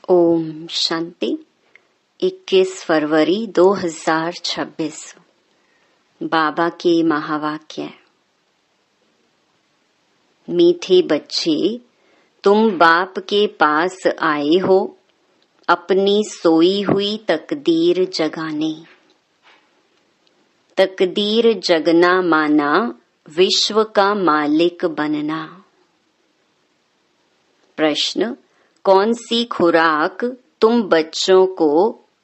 ओम शांति। 21 फरवरी 2026। बाबा के महावाक्य। मीठे बच्चे, तुम बाप के पास आए हो अपनी सोई हुई तकदीर जगाने। तकदीर जगना माना विश्व का मालिक बनना। प्रश्न, कौन सी खुराक तुम बच्चों को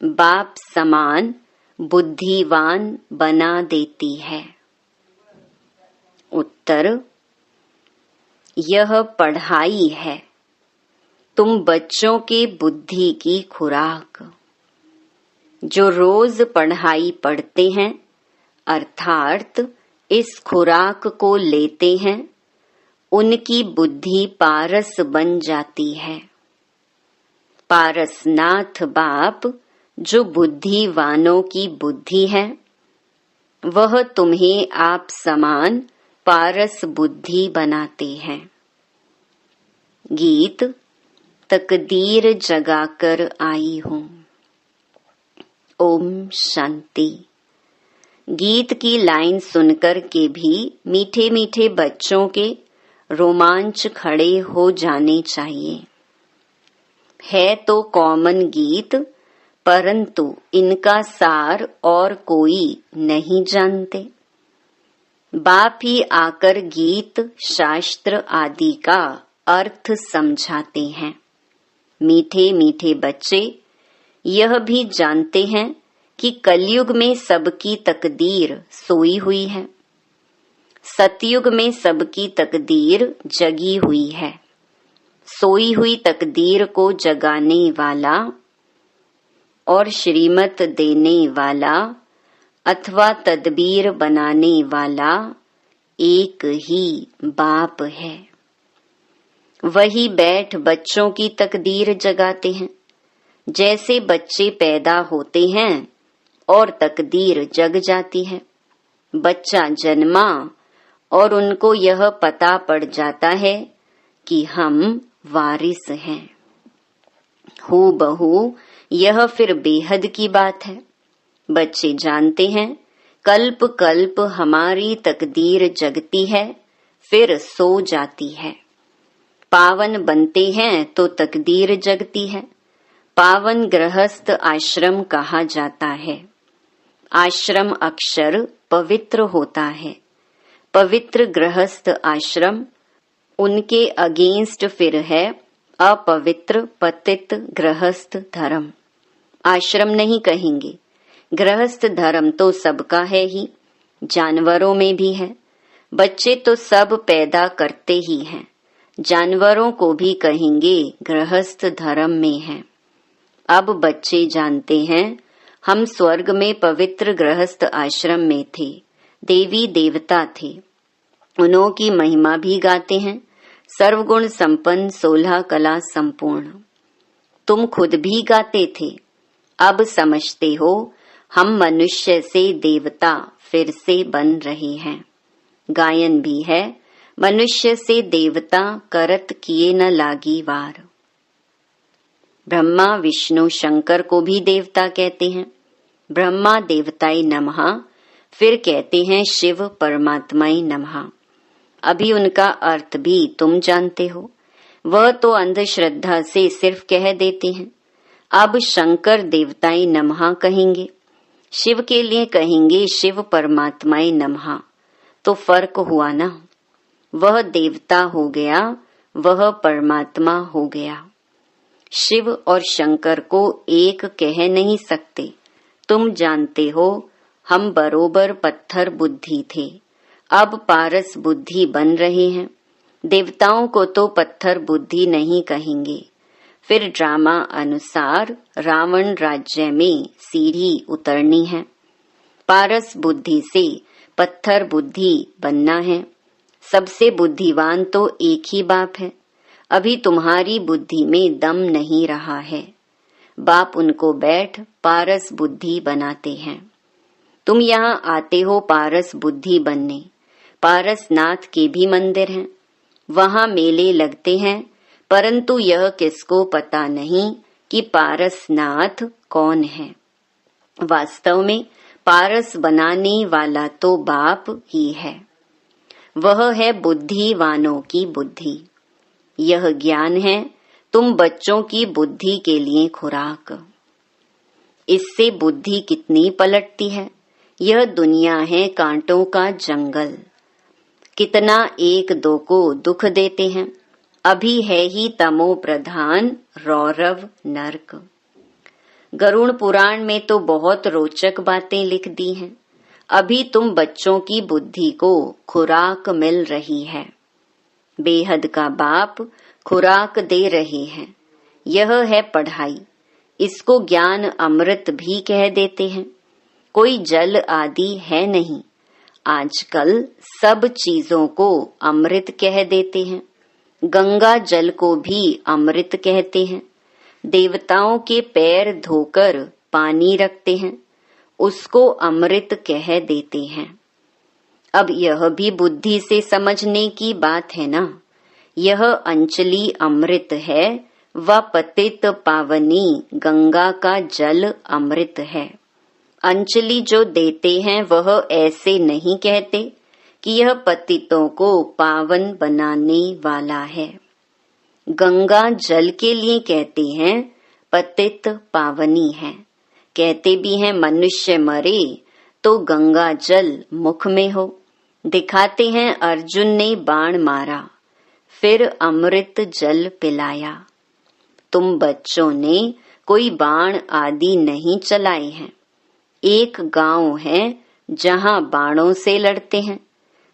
बाप समान बुद्धिवान बना देती है? उत्तर, यह पढ़ाई है, तुम बच्चों के बुद्धि की खुराक। जो रोज पढ़ाई पढ़ते हैं अर्थात इस खुराक को लेते हैं, उनकी बुद्धि पारस बन जाती है। पारसनाथ बाप जो बुद्धिवानों की बुद्धि है, वह तुम्हें आप समान पारस बुद्धि बनाते हैं। गीत, तकदीर जगाकर आई हूँ। ओम शांति। गीत की लाइन सुनकर के भी मीठे मीठे बच्चों के रोमांच खड़े हो जाने चाहिए। है तो कॉमन गीत, परंतु इनका सार और कोई नहीं जानते। बाप ही आकर गीत शास्त्र आदि का अर्थ समझाते हैं। मीठे मीठे बच्चे यह भी जानते हैं कि कलयुग में सबकी तकदीर सोई हुई है, सतयुग में सबकी तकदीर जगी हुई है। सोई हुई तकदीर को जगाने वाला और श्रीमत देने वाला अथवा तदबीर बनाने वाला एक ही बाप है। वही बैठ बच्चों की तकदीर जगाते हैं। जैसे बच्चे पैदा होते हैं और तकदीर जग जाती है। बच्चा जन्मा और उनको यह पता पड़ जाता है कि हम वारिस हैं। हूबहू यह फिर बेहद की बात है। बच्चे जानते हैं कल्प कल्प हमारी तकदीर जगती है, फिर सो जाती है। पावन बनते हैं तो तकदीर जगती है। पावन गृहस्थ आश्रम कहा जाता है। आश्रम अक्षर पवित्र होता है। पवित्र गृहस्थ आश्रम, उनके अगेंस्ट फिर है अपवित्र पतित गृहस्थ धर्म। आश्रम नहीं कहेंगे, गृहस्थ धर्म तो सबका है ही, जानवरों में भी है। बच्चे तो सब पैदा करते ही हैं, जानवरों को भी कहेंगे गृहस्थ धर्म में है। अब बच्चे जानते हैं हम स्वर्ग में पवित्र गृहस्थ आश्रम में थे, देवी देवता थे, उन्हों की महिमा भी गाते हैं। सर्वगुण संपन्न 16 कला संपूर्ण। तुम खुद भी गाते थे, अब समझते हो हम मनुष्य से देवता फिर से बन रहे हैं। गायन भी है, मनुष्य से देवता करत किए न लागी वार। ब्रह्मा विष्णु शंकर को भी देवता कहते हैं। ब्रह्मा देवताय नमः, फिर कहते हैं शिव परमात्माय नमः। अभी उनका अर्थ भी तुम जानते हो। वह तो अंधश्रद्धा से सिर्फ कह देते हैं। अब शंकर देवताय नमः कहेंगे, शिव के लिए कहेंगे शिव परमात्माय नमः। तो फर्क हुआ ना, वह देवता हो गया, वह परमात्मा हो गया। शिव और शंकर को एक कह नहीं सकते। तुम जानते हो हम बरोबर पत्थर बुद्धि थे, अब पारस बुद्धि बन रहे हैं। देवताओं को तो पत्थर बुद्धि नहीं कहेंगे। फिर ड्रामा अनुसार रावण राज्य में सीढ़ी उतरनी है। पारस बुद्धि से पत्थर बुद्धि बनना है। सबसे बुद्धिवान तो एक ही बाप है। अभी तुम्हारी बुद्धि में दम नहीं रहा है। बाप उनको बैठ पारस बुद्धि बनाते हैं। तुम यहाँ आते हो पारस बुद्धि बनने। पारसनाथ के भी मंदिर हैं, वहाँ मेले लगते हैं, परंतु यह किसको पता नहीं कि पारसनाथ कौन है। वास्तव में पारस बनाने वाला तो बाप ही है। वह है बुद्धिवानों की बुद्धि। यह ज्ञान है तुम बच्चों की बुद्धि के लिए खुराक। इससे बुद्धि कितनी पलटती है। यह दुनिया है कांटों का जंगल। कितना एक दो को दुख देते हैं। अभी है ही तमो प्रधान रौरव नरक। गरुड़ पुराण में तो बहुत रोचक बातें लिख दी हैं। अभी तुम बच्चों की बुद्धि को खुराक मिल रही है। बेहद का बाप खुराक दे रहे हैं। यह है पढ़ाई। इसको ज्ञान अमृत भी कह देते हैं। कोई जल आदि है नहीं। आजकल सब चीजों को अमृत कह देते हैं। गंगा जल को भी अमृत कहते हैं। देवताओं के पैर धोकर पानी रखते हैं, उसको अमृत कह देते हैं। अब यह भी बुद्धि से समझने की बात है ना। यह अंचली अमृत है व पतित पावनी गंगा का जल अमृत है। अंचली जो देते हैं वह ऐसे नहीं कहते कि यह पतितों को पावन बनाने वाला है। गंगा जल के लिए कहते हैं पतित पावनी है। कहते भी हैं मनुष्य मरे तो गंगा जल मुख में हो। दिखाते हैं अर्जुन ने बाण मारा फिर अमृत जल पिलाया। तुम बच्चों ने कोई बाण आदि नहीं चलाए हैं। एक गांव है जहां बाणों से लड़ते हैं।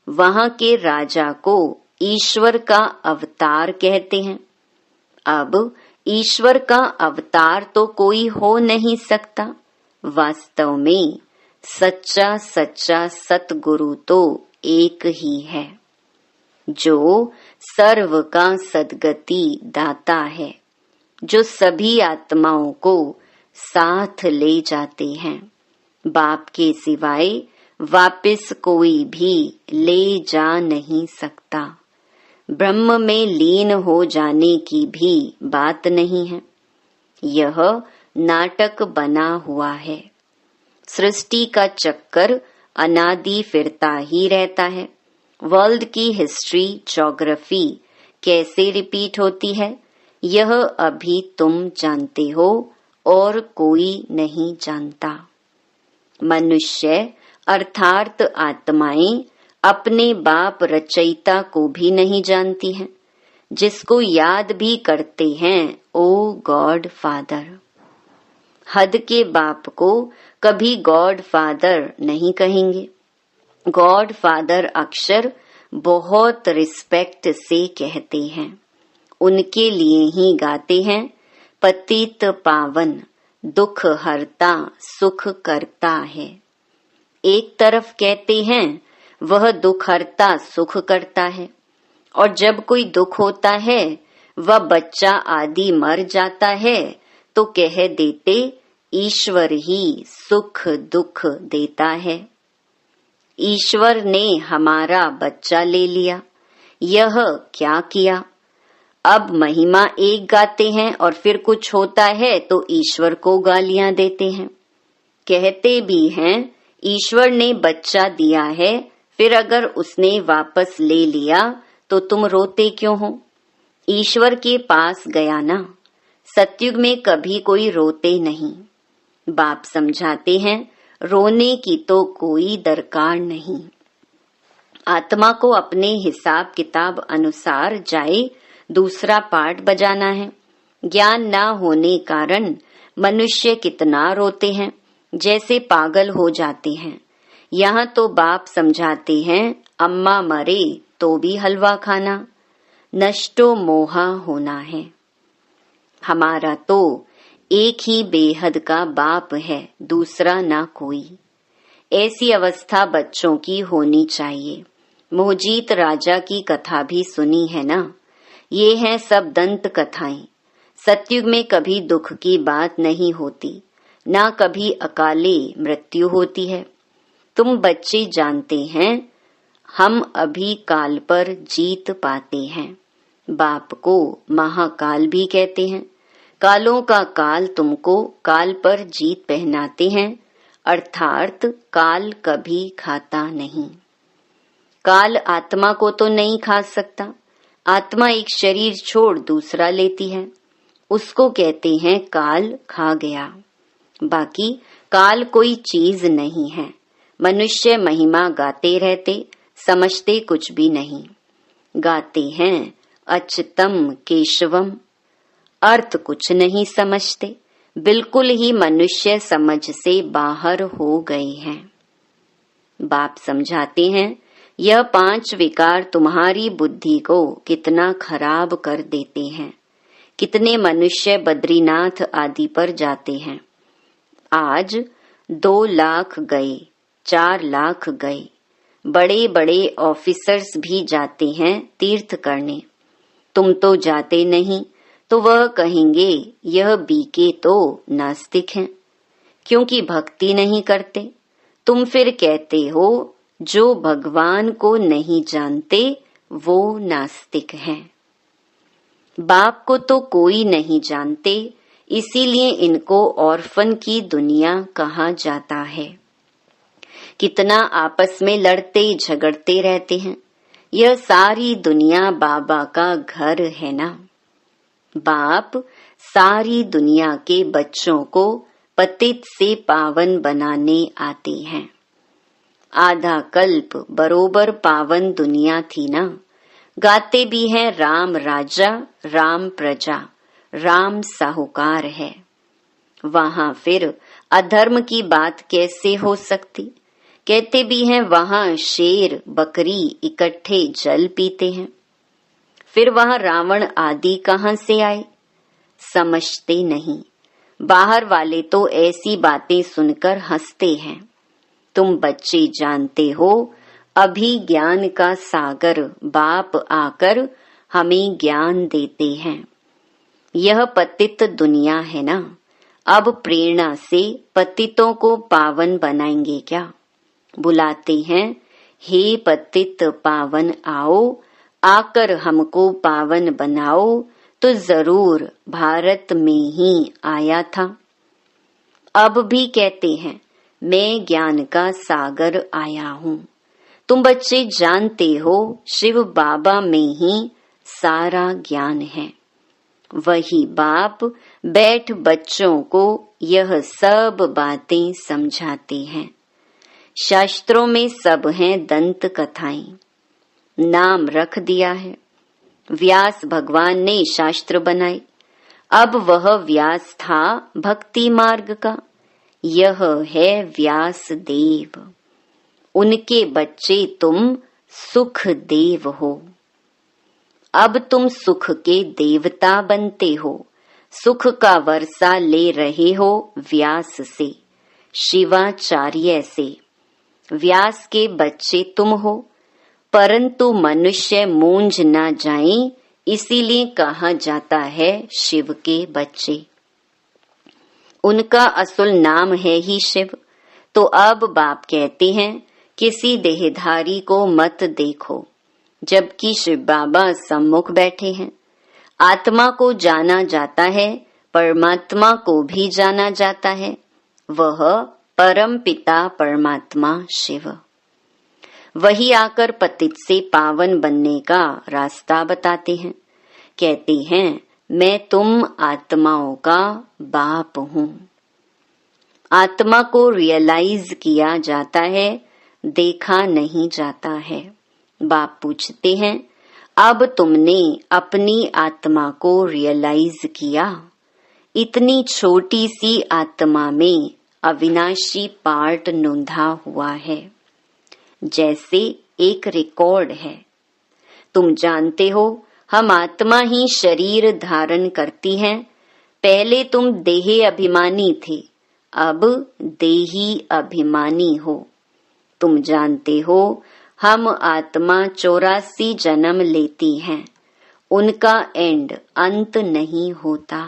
वहां के राजा को ईश्वर का अवतार कहते हैं। अब ईश्वर का अवतार तो कोई हो नहीं सकता। वास्तव में सच्चा सच्चा सतगुरु तो एक ही है, जो सर्व का सद्गति दाता है, जो सभी आत्माओं को साथ ले जाते हैं। बाप के सिवाय वापिस कोई भी ले जा नहीं सकता। ब्रह्म में लीन हो जाने की भी बात नहीं है। यह नाटक बना हुआ है। सृष्टि का चक्कर अनादि फिरता ही रहता है। वर्ल्ड की हिस्ट्री ज्योग्राफी कैसे रिपीट होती है, यह अभी तुम जानते हो और कोई नहीं जानता। मनुष्य अर्थात आत्माएं अपने बाप रचयिता को भी नहीं जानती हैं, जिसको याद भी करते हैं ओ गॉड फादर। हद के बाप को कभी गॉड फादर नहीं कहेंगे। गॉड फादर अक्षर बहुत रिस्पेक्ट से कहते हैं। उनके लिए ही गाते हैं पतित पावन दुख हरता सुख करता है। एक तरफ कहते हैं वह दुख हरता सुख करता है, और जब कोई दुख होता है वह बच्चा आदि मर जाता है तो कह देते ईश्वर ही सुख दुख देता है। ईश्वर ने हमारा बच्चा ले लिया, यह क्या किया। अब महिमा एक गाते हैं और फिर कुछ होता है तो ईश्वर को गालियां देते हैं। कहते भी हैं ईश्वर ने बच्चा दिया है, फिर अगर उसने वापस ले लिया तो तुम रोते क्यों हो। ईश्वर के पास गया ना। सतयुग में कभी कोई रोते नहीं। बाप समझाते हैं रोने की तो कोई दरकार नहीं। आत्मा को अपने हिसाब किताब अनुसार जाए दूसरा पार्ट बजाना है। ज्ञान ना होने कारण मनुष्य कितना रोते हैं, जैसे पागल हो जाते हैं। यहाँ तो बाप समझाते हैं अम्मा मरे तो भी हलवा खाना, नष्टो मोहा होना है। हमारा तो एक ही बेहद का बाप है, दूसरा ना कोई। ऐसी अवस्था बच्चों की होनी चाहिए। मोहजीत राजा की कथा भी सुनी है ना। ये हैं सब दंत कथाएं। सतयुग में कभी दुख की बात नहीं होती, ना कभी अकाले मृत्यु होती है। तुम बच्चे जानते हैं हम अभी काल पर जीत पाते हैं। बाप को महाकाल भी कहते हैं। कालों का काल तुमको काल पर जीत पहनाते हैं, अर्थात काल कभी खाता नहीं। काल आत्मा को तो नहीं खा सकता। आत्मा एक शरीर छोड़ दूसरा लेती है, उसको कहते हैं काल खा गया। बाकी काल कोई चीज नहीं है। मनुष्य महिमा गाते रहते, समझते कुछ भी नहीं। गाते हैं अच्युतम केशवम, अर्थ कुछ नहीं समझते, बिल्कुल ही मनुष्य समझ से बाहर हो गए हैं। बाप समझाते हैं, यह 5 विकार तुम्हारी बुद्धि को कितना खराब कर देते हैं। कितने मनुष्य बद्रीनाथ आदि पर जाते हैं। आज 2 लाख गए, 4 लाख गए। बड़े बड़े ऑफिसर्स भी जाते हैं तीर्थ करने। तुम तो जाते नहीं, तो वह कहेंगे यह बीके तो नास्तिक हैं, क्योंकि भक्ति नहीं करते। तुम फिर कहते हो जो भगवान को नहीं जानते वो नास्तिक हैं। बाप को तो कोई नहीं जानते, इसीलिए इनको ऑर्फन की दुनिया कहा जाता है। कितना आपस में लड़ते झगड़ते रहते हैं। यह सारी दुनिया बाबा का घर है ना। बाप सारी दुनिया के बच्चों को पतित से पावन बनाने आते हैं। आधा कल्प बरोबर पावन दुनिया थी ना। गाते भी हैं राम राजा, राम प्रजा, राम साहूकार है। वहां फिर अधर्म की बात कैसे हो सकती। कहते भी हैं वहां शेर बकरी इकट्ठे जल पीते हैं। फिर वहां रावण आदि कहां से आए, समझते नहीं। बाहर वाले तो ऐसी बातें सुनकर हंसते हैं। तुम बच्चे जानते हो, अभी ज्ञान का सागर बाप आकर हमें ज्ञान देते हैं। यह पतित दुनिया है ना। अब प्रेरणा से पतितों को पावन बनाएंगे क्या। बुलाते हैं, हे पतित पावन आओ, आकर हमको पावन बनाओ, तो जरूर भारत में ही आया था। अब भी कहते हैं, मैं ज्ञान का सागर आया हूँ। तुम बच्चे जानते हो शिव बाबा में ही सारा ज्ञान है। वही बाप बैठ बच्चों को यह सब बातें समझाते हैं। शास्त्रों में सब हैं दंत कथाएं, नाम रख दिया है। व्यास भगवान ने शास्त्र बनाए। अब वह व्यास था भक्ति मार्ग का, यह है व्यास देव। उनके बच्चे तुम सुख देव हो। अब तुम सुख के देवता बनते हो। सुख का वर्षा ले रहे हो व्यास से, शिवाचार्य से। व्यास के बच्चे तुम हो, परंतु मनुष्य मूंझ ना जाएं, इसीलिए कहा जाता है शिव के बच्चे। उनका असुल नाम है ही शिव। तो अब बाप कहते हैं, किसी देहधारी को मत देखो, जबकि शिव बाबा सम्मुख बैठे हैं। आत्मा को जाना जाता है, परमात्मा को भी जाना जाता है। वह परम पिता परमात्मा शिव। वही आकर पतित से पावन बनने का रास्ता बताते हैं। कहते हैं, मैं तुम आत्माओं का बाप हूँ। आत्मा को रियलाइज किया जाता है, देखा नहीं जाता है। बाप पूछते हैं, अब तुमने अपनी आत्मा को रियलाइज किया। इतनी छोटी सी आत्मा में अविनाशी पार्ट नोंधा हुआ है, जैसे एक रिकॉर्ड है। तुम जानते हो, हम आत्मा ही शरीर धारण करती हैं। पहले तुम देही अभिमानी थे, अब देही अभिमानी हो। तुम जानते हो, हम आत्मा 84 जन्म लेती हैं, उनका अंत नहीं होता।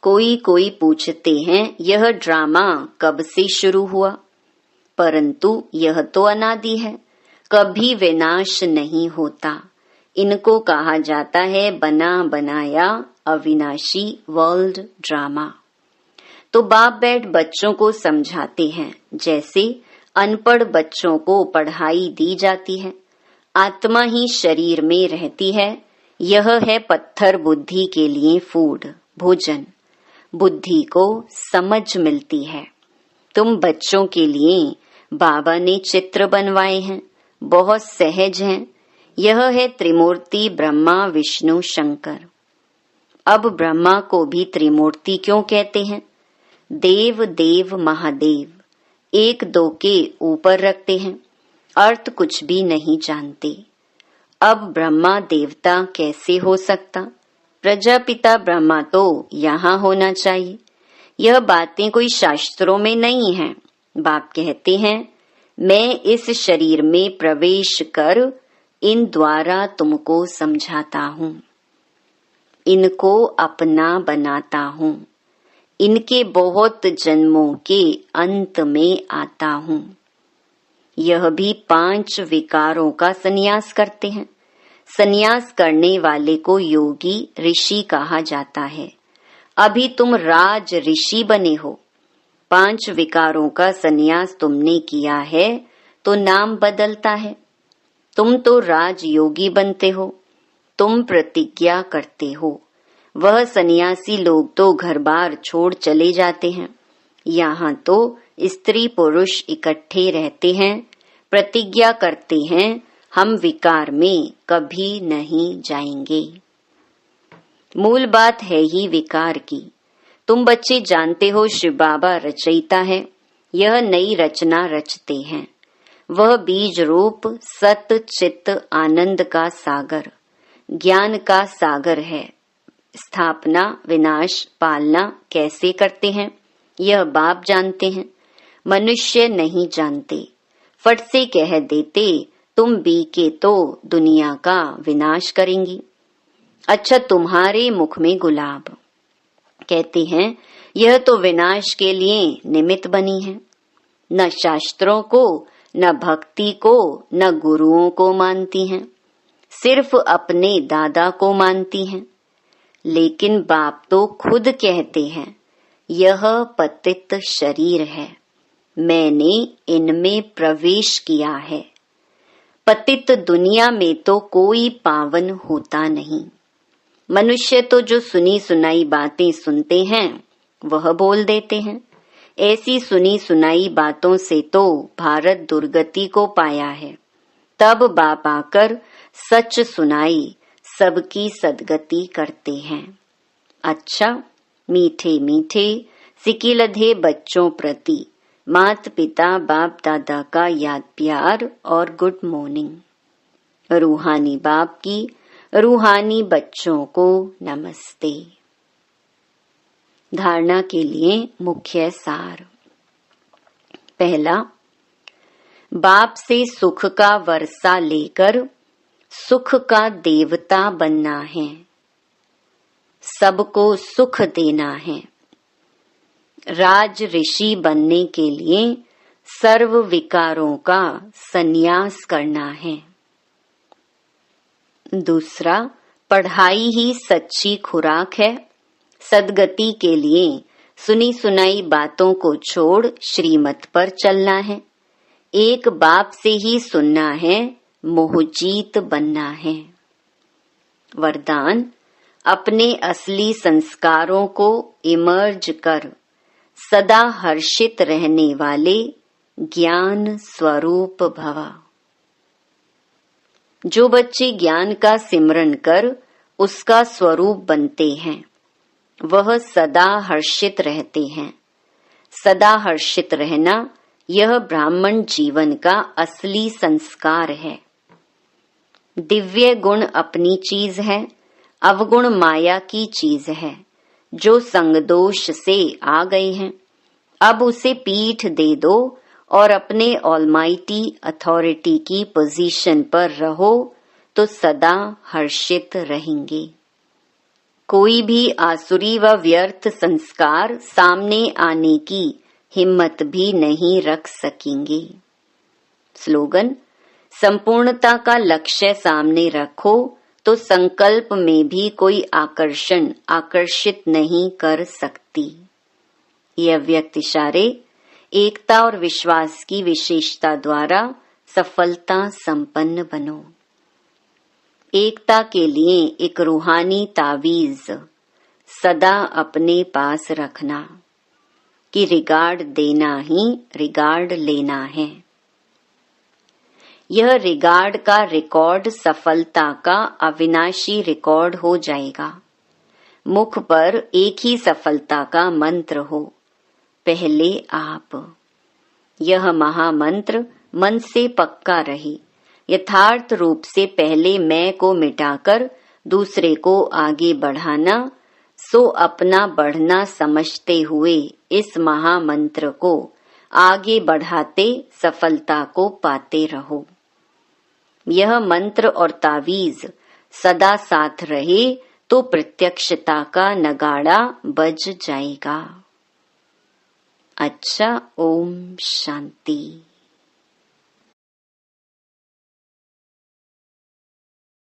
कोई कोई पूछते हैं, यह ड्रामा कब से शुरू हुआ। परंतु यह तो अनादि है, कभी विनाश नहीं होता। इनको कहा जाता है बना बनाया अविनाशी वर्ल्ड ड्रामा। तो बाप बैठ बच्चों को समझाते हैं जैसे अनपढ़ बच्चों को पढ़ाई दी जाती है। आत्मा ही शरीर में रहती है। यह है पत्थर बुद्धि के लिए फूड, भोजन। बुद्धि को समझ मिलती है। तुम बच्चों के लिए बाबा ने चित्र बनवाए हैं, बहुत सहज हैं। यह है त्रिमूर्ति ब्रह्मा विष्णु शंकर। अब ब्रह्मा को भी त्रिमूर्ति क्यों कहते हैं? देव देव महादेव एक दो के ऊपर रखते हैं, अर्थ कुछ भी नहीं जानते। अब ब्रह्मा देवता कैसे हो सकता? प्रजापिता ब्रह्मा तो यहाँ होना चाहिए। यह बातें कोई शास्त्रों में नहीं है। बाप कहते हैं मैं इस शरीर में प्रवेश कर इन द्वारा तुमको समझाता हूँ, इनको अपना बनाता हूँ, इनके बहुत जन्मों के अंत में आता हूँ। यह भी 5 विकारों का संन्यास करते हैं। संन्यास करने वाले को योगी ऋषि कहा जाता है। अभी तुम राज ऋषि बने हो। 5 विकारों का संन्यास तुमने किया है तो नाम बदलता है। तुम तो राज योगी बनते हो। तुम प्रतिज्ञा करते हो। वह सन्यासी लोग तो घर बार छोड़ चले जाते हैं। यहाँ तो स्त्री पुरुष इकट्ठे रहते हैं, प्रतिज्ञा करते हैं हम विकार में कभी नहीं जाएंगे। मूल बात है ही विकार की। तुम बच्चे जानते हो शिव बाबा रचयिता है। यह नई रचना रचते हैं। वह बीज रूप सत चित आनंद का सागर, ज्ञान का सागर है। स्थापना विनाश पालना कैसे करते हैं यह बाप जानते हैं। मनुष्य नहीं जानते। फट से कह देते तुम बी के तो दुनिया का विनाश करेंगी। अच्छा तुम्हारे मुख में गुलाब। कहते हैं यह तो विनाश के लिए निमित्त बनी है। न शास्त्रों को, न भक्ति को, न गुरुओं को मानती हैं, सिर्फ अपने दादा को मानती हैं। लेकिन बाप तो खुद कहते हैं यह पतित शरीर है, मैंने इनमें प्रवेश किया है। पतित दुनिया में तो कोई पावन होता नहीं। मनुष्य तो जो सुनी सुनाई बातें सुनते हैं वह बोल देते हैं। ऐसी सुनी सुनाई बातों से तो भारत दुर्गति को पाया है। तब बाप आकर सच सुनाई सबकी सदगति करते हैं। अच्छा मीठे मीठे सिकिलधे बच्चों प्रति मात पिता बाप दादा का याद प्यार और गुड मॉर्निंग। रूहानी बाप की रूहानी बच्चों को नमस्ते। धारणा के लिए मुख्य सार। पहला, बाप से सुख का वर्षा लेकर सुख का देवता बनना है। सबको सुख देना है। राज ऋषि बनने के लिए सर्व विकारों का संन्यास करना है। दूसरा, पढ़ाई ही सच्ची खुराक है। सदगति के लिए सुनी सुनाई बातों को छोड़ श्रीमत पर चलना है। एक बाप से ही सुनना है, मोहजीत बनना है। वरदान, अपने असली संस्कारों को इमर्ज कर सदा हर्षित रहने वाले ज्ञान स्वरूप भव। जो बच्चे ज्ञान का सिमरन कर उसका स्वरूप बनते हैं वह सदा हर्षित रहते हैं। सदा हर्षित रहना यह ब्राह्मण जीवन का असली संस्कार है। दिव्य गुण अपनी चीज है, अवगुण माया की चीज है जो संगदोष से आ गए हैं। अब उसे पीठ दे दो और अपने ऑलमाइटी अथॉरिटी की पोजीशन पर रहो तो सदा हर्षित रहेंगे। कोई भी आसुरी व व्यर्थ संस्कार सामने आने की हिम्मत भी नहीं रख सकेंगे। स्लोगन, संपूर्णता का लक्ष्य सामने रखो तो संकल्प में भी कोई आकर्षण आकर्षित नहीं कर सकती। ये अव्यक्त इशारे एकता और विश्वास की विशेषता द्वारा सफलता संपन्न बनो। एकता के लिए एक रूहानी तावीज सदा अपने पास रखना कि रिगार्ड देना ही रिगार्ड लेना है। यह रिगार्ड का रिकॉर्ड सफलता का अविनाशी रिकॉर्ड हो जाएगा। मुख पर एक ही सफलता का मंत्र हो, पहले आप। यह महामंत्र मन से पक्का रहे। यथार्थ रूप से पहले मैं को मिटाकर दूसरे को आगे बढ़ाना, सो अपना बढ़ना समझते हुए इस महामंत्र को आगे बढ़ाते सफलता को पाते रहो। यह मंत्र और तावीज सदा साथ रहे तो प्रत्यक्षता का नगाड़ा बज जाएगा। अच्छा, ओम शांति।